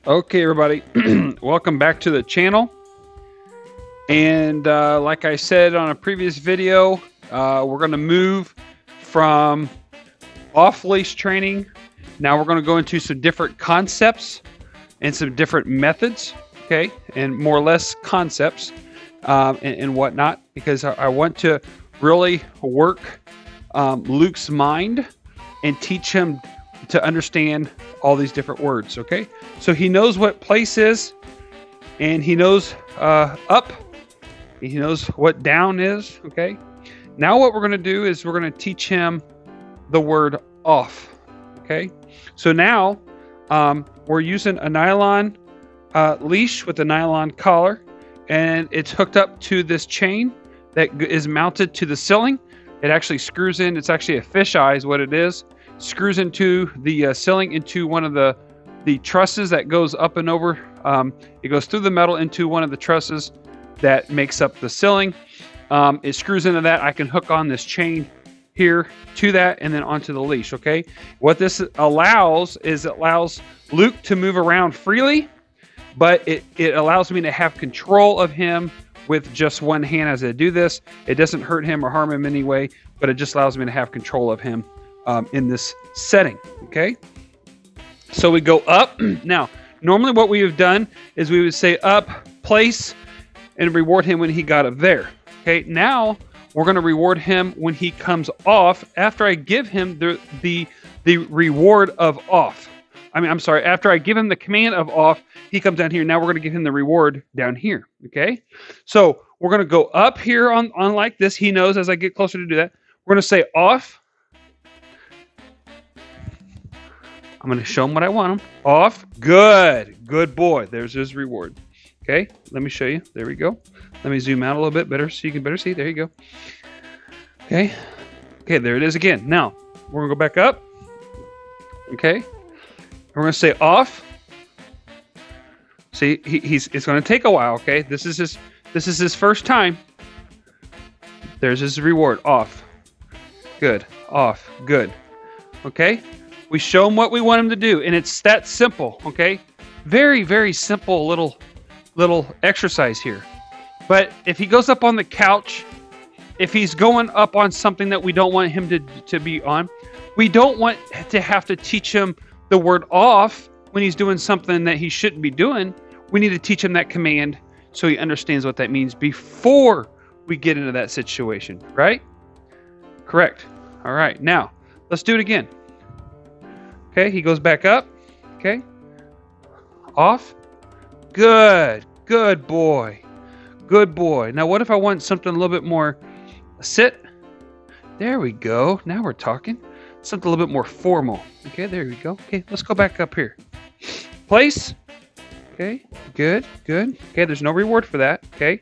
Okay, everybody, welcome back to the channel. And like I said on a previous video, we're going to move from off-leash training. Now we're going to go into some different concepts and some different methods, okay, and more or less concepts and whatnot, because I want to really work Luke's mind and teach him to understand all these different words, okay? So he knows what place is, and he knows up, he knows what down is, okay? Now what we're going to do is we're going to teach him the word off, okay? So now we're using a nylon leash with a nylon collar, and it's hooked up to this chain that is mounted to the ceiling. It actually screws in, it's actually a fisheye is what it is. Screws into the ceiling into one of the trusses that goes up and over. It goes through the metal into one of the trusses that makes up the ceiling. It screws into that. I can hook on this chain here to that and then onto the leash, okay? What this allows is it allows Luke to move around freely, but it allows me to have control of him with just one hand as I do this. It doesn't hurt him or harm him in any way, but it just allows me to have control of him in this setting, okay? So we go up. Now, normally what we have done is we would say up, place, and reward him when he got up there, okay? Now, we're going to reward him when he comes off after I give him the reward of off. I'm sorry, after I give him the command of off, he comes down here. Now we're going to give him the reward down here, okay? So we're going to go up here on like this. He knows as I get closer to do that. We're going to say off. I'm going to show him what I want him. Off. Good. Good boy. There's his reward. Okay. Let me show you. There we go. Let me zoom out a little bit better so you can better see. There you go. Okay. Okay. There it is again. Now, we're going to go back up. Okay. We're going to say off. See, it's going to take a while. Okay. This is his first time. There's his reward. Off. Good. Off. Good. Okay. We show him what we want him to do, and it's that simple, okay? Very, very simple little exercise here. But if he goes up on the couch, if he's going up on something that we don't want him to be on, we don't want to have to teach him the word off when he's doing something that he shouldn't be doing. We need to teach him that command so he understands what that means before we get into that situation, right? Correct. All right, now, let's do it again. Okay, he goes back up. Okay. Off. Good. Good boy. Good boy. Now, what if I want something a little bit more sit? There we go. Now we're talking. Something a little bit more formal. Okay, there we go. Okay, let's go back up here. Place. Okay, good, good. Okay, there's no reward for that. Okay.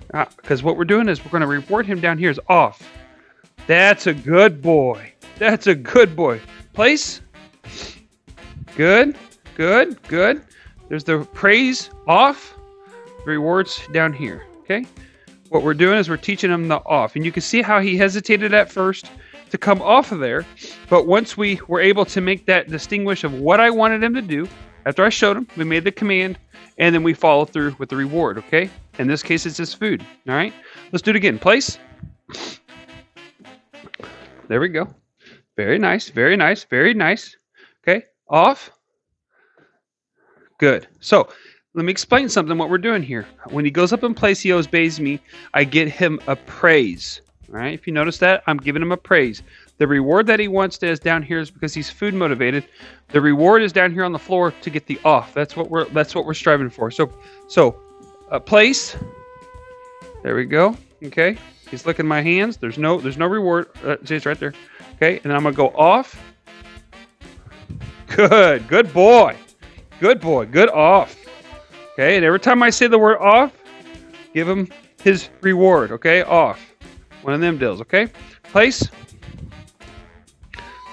Because what we're doing is we're going to reward him down here is off. That's a good boy. That's a good boy. Place. Good, good, good. There's the praise off, the rewards down here, okay? What we're doing is we're teaching him the off. And you can see how he hesitated at first to come off of there. But once we were able to make that distinguish of what I wanted him to do, after I showed him, we made the command, and then we follow through with the reward, okay? In this case, it's his food, all right? Let's do it again. Place. There we go. Very nice, very nice, very nice. Okay, off. Good. So let me explain something what we're doing here. When he goes up in place, he obeys me. I get him a praise. All right. If you notice that, I'm giving him a praise. The reward that he wants is down here is because he's food motivated. The reward is down here on the floor to get the off. That's what we're striving for. So place. There we go. Okay. He's licking my hands. There's no reward. See, it's right there. Okay. And then I'm gonna go off. Good. Good boy. Good boy. Good off. Okay. And every time I say the word off, give him his reward. Okay. Off. One of them deals. Okay. Place.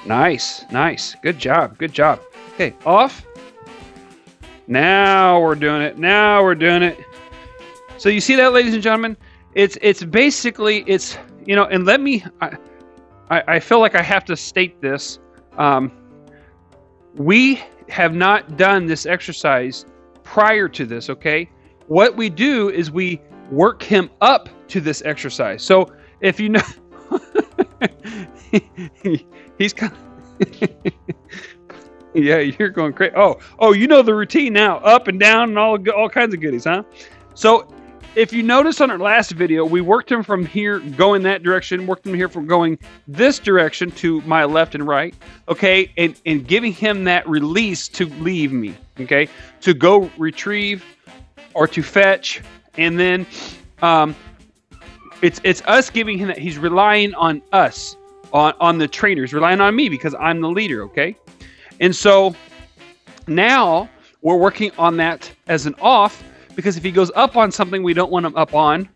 Nice. Nice. Good job. Good job. Okay. Off. Now we're doing it. Now we're doing it. So you see that, ladies and gentlemen? It's basically, you know, and let me, I feel like I have to state this. We have not done this exercise prior to this, okay, what we do is we work him up to this exercise. So if you know, he's kind of, yeah, you're going crazy. Oh, you know the routine now, up and down and all kinds of goodies, huh? So if you notice on our last video, we worked him from here going that direction, worked him here from going this direction to my left and right, okay, and giving him that release to leave me, okay, to go retrieve or to fetch, and then it's us giving him that. He's relying on us, on the trainers, relying on me because I'm the leader, okay? And so now we're working on that as an off, because if he goes up on something we don't want him up on,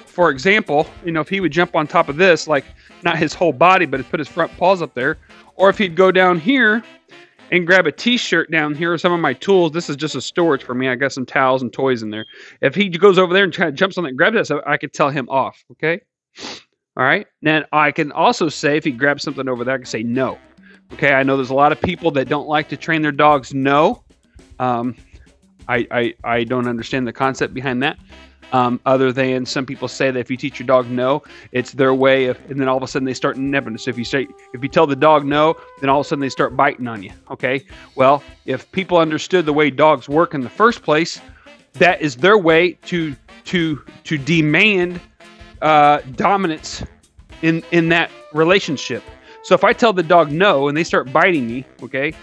for example, you know, if he would jump on top of this, like not his whole body, but put his front paws up there, or if he'd go down here and grab a t-shirt down here or some of my tools. This is just a storage for me. I got some towels and toys in there. If he goes over there and kind of jumps on it and grabs that stuff, I could tell him off, okay? All right. Then I can also say, if he grabs something over there, I can say no. Okay, I know there's a lot of people that don't like to train their dogs no. I don't understand the concept behind that. Other than some people say that if you teach your dog no, it's their way of, and then all of a sudden they start nibbling. So if you tell the dog no, then all of a sudden they start biting on you. Okay, well, if people understood the way dogs work in the first place, that is their way to demand dominance in that relationship. So if I tell the dog no and they start biting me, okay,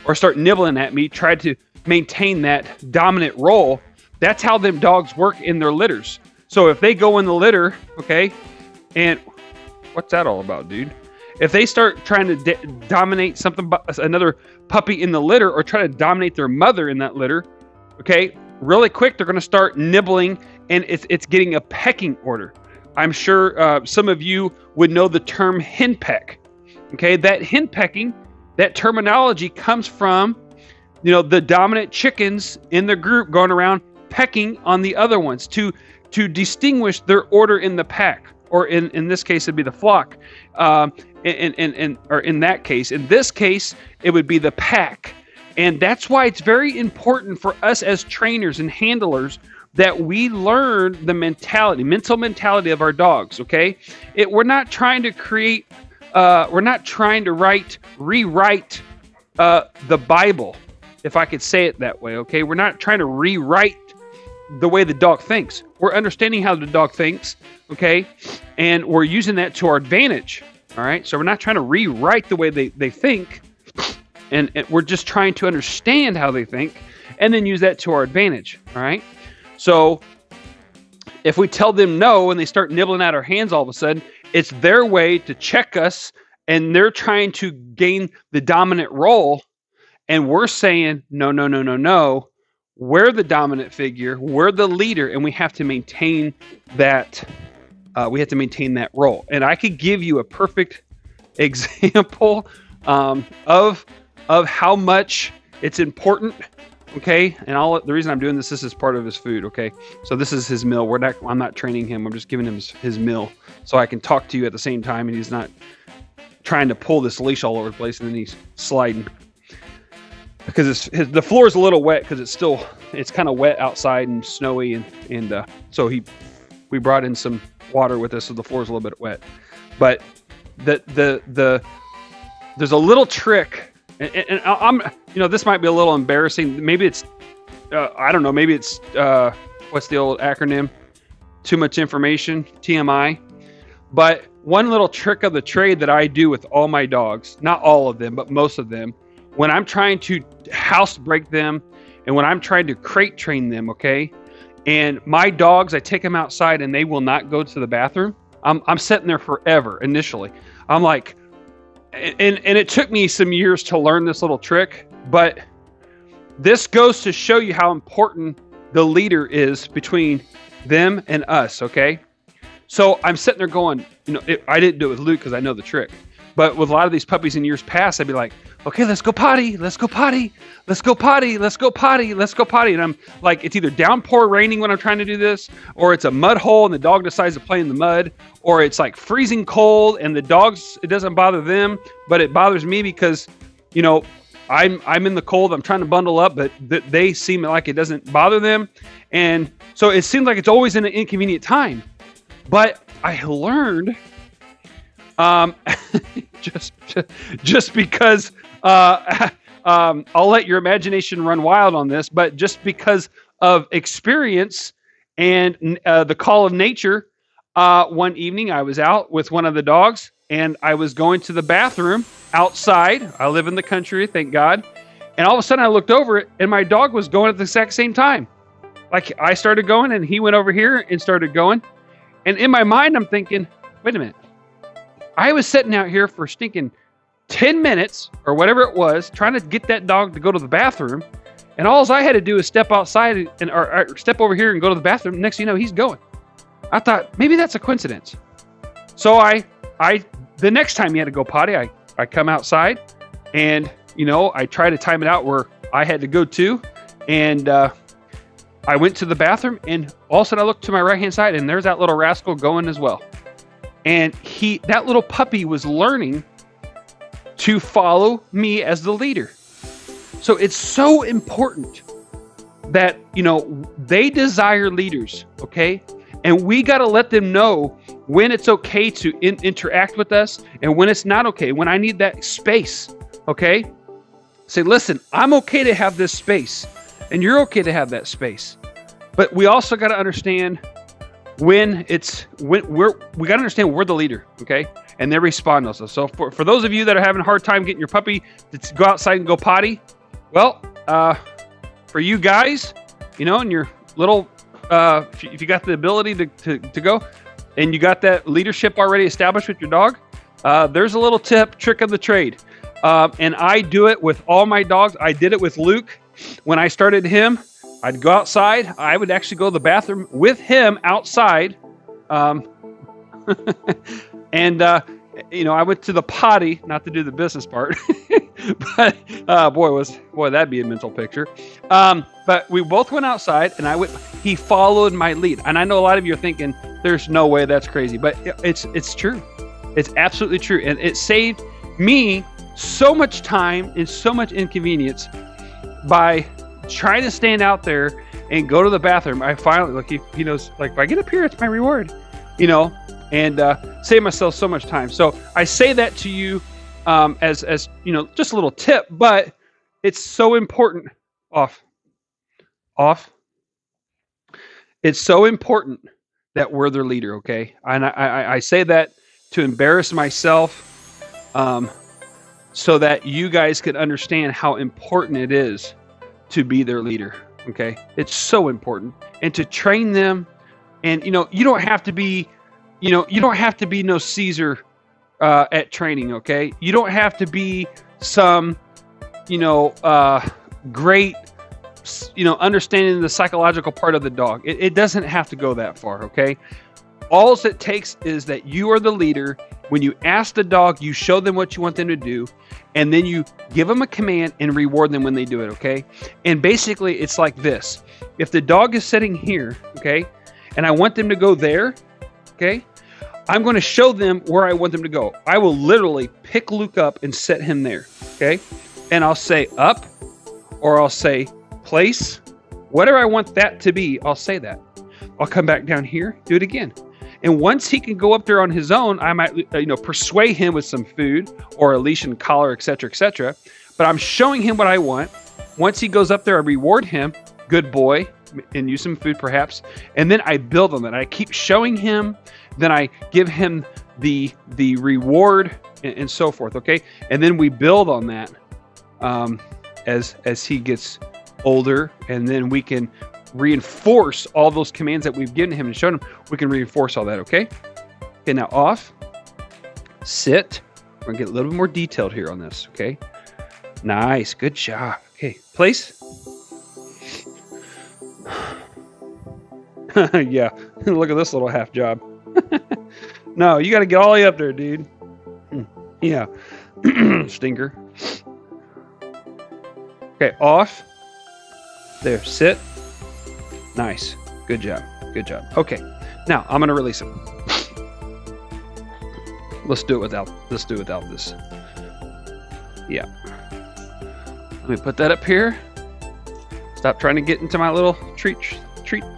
or start nibbling at me, try to maintain that dominant role, that's how them dogs work in their litters. So if they go in the litter, okay, and what's that all about, dude? If they start trying to dominate another puppy in the litter, or try to dominate their mother in that litter, okay, really quick, they're going to start nibbling, and it's getting a pecking order. I'm sure some of you would know the term henpeck. Okay, that henpecking, that terminology comes from, you know, the dominant chickens in the group going around pecking on the other ones to distinguish their order in the pack, or in this case it'd be the flock. Or in that case, in this case, it would be the pack. And that's why it's very important for us as trainers and handlers that we learn the mental mentality of our dogs. Okay, we're not trying to create. We're not trying to rewrite the Bible, if I could say it that way, okay? We're not trying to rewrite the way the dog thinks. We're understanding how the dog thinks, okay? And we're using that to our advantage, all right? So we're not trying to rewrite the way they think, and we're just trying to understand how they think and then use that to our advantage, all right? So if we tell them no and they start nibbling at our hands all of a sudden, it's their way to check us, and they're trying to gain the dominant role, and we're saying, no, no, no, no, no. We're the dominant figure. We're the leader, and we have to maintain that. We have to maintain that role. And I could give you a perfect example of how much it's important. Okay, and the reason I'm doing this is part of his food. Okay, so this is his meal. I'm not training him. I'm just giving him his meal, so I can talk to you at the same time, and he's not trying to pull this leash all over the place, and then he's sliding because the floor is a little wet because it's kind of wet outside and snowy, and so we brought in some water with us, so the floor is a little bit wet. But there's a little trick. And I'm, you know, this might be a little embarrassing. Maybe it's, I don't know. Maybe it's, what's the old acronym? Too much information, TMI. But one little trick of the trade that I do with all my dogs, not all of them, but most of them, when I'm trying to house break them and when I'm trying to crate train them, okay? And my dogs, I take them outside and they will not go to the bathroom. I'm sitting there forever initially. I'm like, and it took me some years to learn this little trick, but this goes to show you how important the leader is between them and us, okay? So I'm sitting there going, you know, I didn't do it with Luke because I know the trick. But with a lot of these puppies in years past, I'd be like, okay, let's go potty, let's go potty, let's go potty, let's go potty, let's go potty. And I'm like, it's either downpour raining when I'm trying to do this, or it's a mud hole and the dog decides to play in the mud, or it's like freezing cold and the dogs, it doesn't bother them, but it bothers me because, you know, I'm in the cold. I'm trying to bundle up, but they seem like it doesn't bother them. And so it seems like it's always in an inconvenient time. But I learned, just because, I'll let your imagination run wild on this, but just because of experience and the call of nature, one evening I was out with one of the dogs and I was going to the bathroom outside. I live in the country, thank God. And all of a sudden I looked over it and my dog was going at the exact same time. Like I started going and he went over here and started going. And in my mind, I'm thinking, wait a minute. I was sitting out here for stinking 10 minutes or whatever it was, trying to get that dog to go to the bathroom. And all I had to do is step outside or step over here and go to the bathroom. Next thing you know, he's going. I thought maybe that's a coincidence. So the next time he had to go potty, I come outside and, I try to time it out where I had to go too. And, I went to the bathroom and all of a sudden I looked to my right-hand side and there's that little rascal going as well. And that little puppy was learning to follow me as the leader. So it's so important that, they desire leaders, okay? And we got to let them know when it's okay to interact with us and when it's not okay, when I need that space, okay? Say, listen, I'm okay to have this space and you're okay to have that space. But we also got to understand we got to understand we're the leader, okay? And they respond also. So for those of you that are having a hard time getting your puppy to go outside and go potty, well, for you guys, and your little, if you got the ability to go and you got that leadership already established with your dog, there's a little trick of the trade. And I do it with all my dogs. I did it with Luke. When I started him, I'd go outside. I would actually go to the bathroom with him outside. And, I went to the potty, not to do the business part, but boy, that'd be a mental picture. But we both went outside and he followed my lead. And I know a lot of you are thinking, there's no way that's crazy, but it's true. It's absolutely true. And it saved me so much time and so much inconvenience by trying to stand out there and go to the bathroom. I finally, he knows, if I get up here, it's my reward, and save myself so much time. So I say that to you as just a little tip, but it's so important. Off. It's so important that we're their leader, okay? And I say that to embarrass myself, so that you guys can understand how important it is to be their leader, okay? It's so important. And to train them, and you don't have to be, you don't have to be no Caesar at training, okay? You don't have to be some, great, understanding the psychological part of the dog. It doesn't have to go that far, okay? All it takes is that you are the leader. When you ask the dog, you show them what you want them to do, and then you give them a command and reward them when they do it, okay? And basically, it's like this. If the dog is sitting here, okay, and I want them to go there, okay, I'm going to show them where I want them to go. I will literally pick Luke up and set him there, okay? And I'll say up, or I'll say place. Whatever I want that to be, I'll say that. I'll come back down here, do it again. And once he can go up there on his own, I might, persuade him with some food or a leash and collar, etc., etc. But I'm showing him what I want. Once he goes up there, I reward him, good boy, and use some food perhaps. And then I build on that. I keep showing him. Then I give him the reward and so forth. Okay, and then we build on that as he gets older, and then we can reinforce all those commands that we've given him and shown him. We can reinforce all that, okay? Okay, now off, sit. We're gonna get a little bit more detailed here on this, okay? Nice, good job. Okay, place. Yeah, look at this little half job. No, you gotta get all the way up there, dude. Yeah, stinker. Okay, off. There, sit. Nice. Good job. Good job. Okay. Now I'm gonna release him. Let's do it without this. Yeah. Let me put that up here. Stop trying to get into my little treat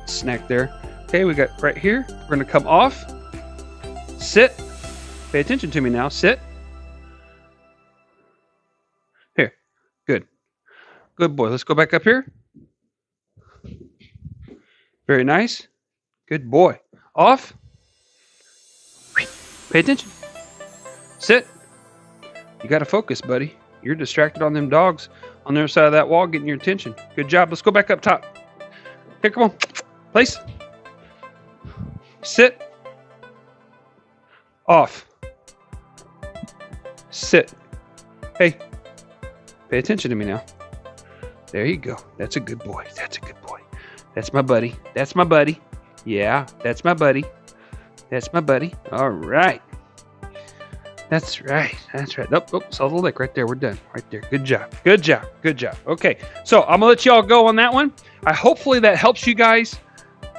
snack there. Okay, we got right here. We're gonna come off. Sit. Pay attention to me now. Sit. Here. Good. Good boy. Let's go back up here. Very nice. Good boy. Off. Pay attention. Sit. You got to focus, buddy. You're distracted on them dogs on the other side of that wall getting your attention. Good job. Let's go back up top. Okay, come on. Place. Sit. Off. Sit. Hey. Pay attention to me now. There you go. That's a good boy. That's a good boy. That's my buddy. That's my buddy. Yeah, that's my buddy. That's my buddy. All right. That's right. That's right. Oh, saw the lick right there. We're done. Right there. Good job. Good job. Good job. Okay. So I'm going to let y'all go on that one. Hopefully that helps you guys.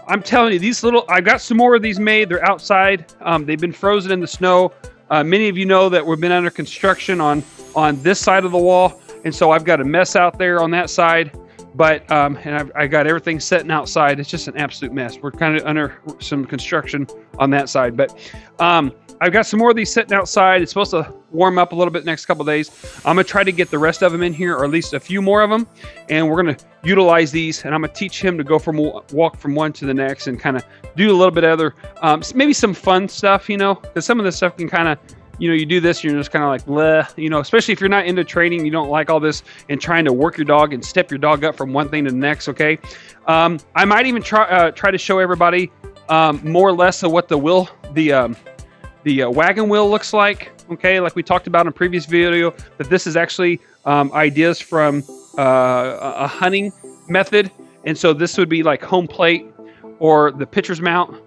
I'm telling you, these little, I got some more of these made. They're outside. They've been frozen in the snow. Many of you know that we've been under construction on this side of the wall. And so I've got a mess out there on that side. But, and I got everything setting outside. It's just an absolute mess. We're kind of under some construction on that side. But I've got some more of these sitting outside. It's supposed to warm up a little bit next couple of days. I'm going to try to get the rest of them in here, or at least a few more of them. And we're going to utilize these. And I'm going to teach him to go from walk from one to the next and kind of do a little bit of other, maybe some fun stuff, you know, because some of this stuff can kind of, you know, you do this, you're just kind of like, bleh, you know, especially if you're not into training, you don't like all this and trying to work your dog and step your dog up from one thing to the next, okay? I might even try to show everybody more or less of what the wagon wheel looks like, okay? Like we talked about in a previous video, that this is actually ideas from a hunting method. And so this would be like home plate or the pitcher's mount.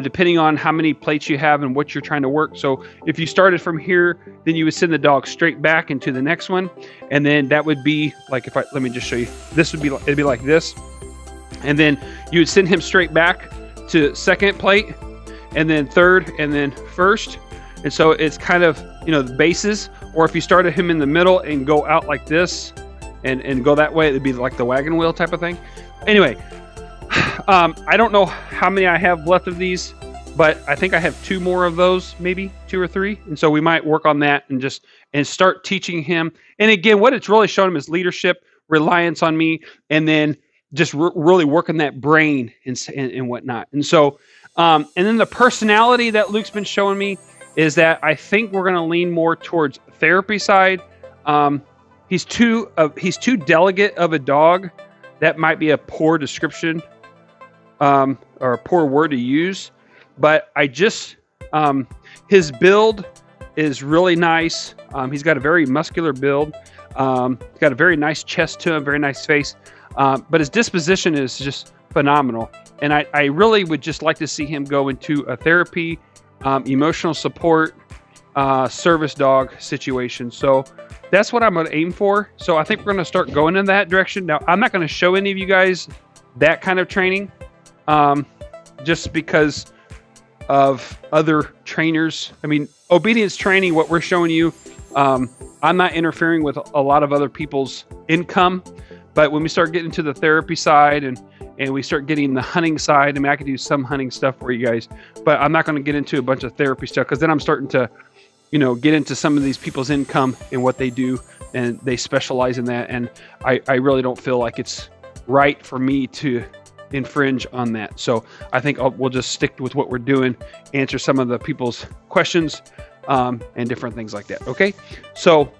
Depending on how many plates you have and what you're trying to work. So if you started from here, then you would send the dog straight back into the next one. And then that would be like, let me just show you. This would be, it'd be like this. And then you would send him straight back to second plate, and then third, and then first. And so it's kind of, you know, the bases. Or if you started him in the middle and go out like this and go that way, it'd be like the wagon wheel type of thing. Anyway, I don't know how many I have left of these, but I think I have 2 more of those, maybe 2 or 3. And so we might work on that and start teaching him. And again, what it's really showing him is leadership, reliance on me, and then just really working that brain and whatnot. And so, and then the personality that Luke's been showing me is that I think we're going to lean more towards therapy side. He's too delicate of a dog. That might be a poor description. Or a poor word to use, but his build is really nice. He's got a very muscular build. He's got a very nice chest to him, very nice face. But his disposition is just phenomenal. And I really would just like to see him go into a therapy, emotional support, service dog situation. So that's what I'm going to aim for. So I think we're going to start going in that direction. Now, I'm not going to show any of you guys that kind of training. Just because of other trainers. I mean, obedience training, what we're showing you, I'm not interfering with a lot of other people's income, but when we start getting to the therapy side and we start getting the hunting side, I mean, I could do some hunting stuff for you guys, but I'm not going to get into a bunch of therapy stuff, because then I'm starting to, you know, get into some of these people's income and what they do, and they specialize in that, and I really don't feel like it's right for me to infringe on that. So I think we'll just stick with what we're doing, answer some of the people's questions and different things like that. Okay, so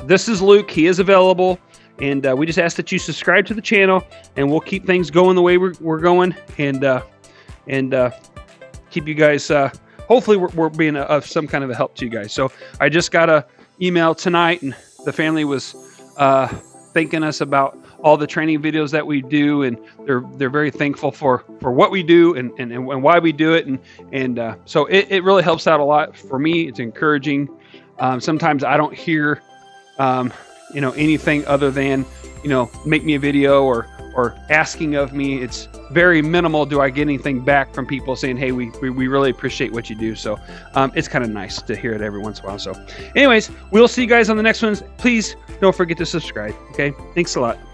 this is Luke. He is available, and we just ask that you subscribe to the channel, and we'll keep things going the way we're going, and keep you guys hopefully we're being of some kind of a help to you guys. So I just got a email tonight, and the family was thanking us about all the training videos that we do, and they're very thankful for what we do and why we do it, and so it really helps out a lot for me. It's encouraging. Sometimes I don't hear you know, anything other than, you know, make me a video or asking of me. It's very minimal. Do I get anything back from people saying, hey, we really appreciate what you do? So it's kind of nice to hear it every once in a while. So anyways, we'll see you guys on the next ones. Please don't forget to subscribe. Okay, thanks a lot.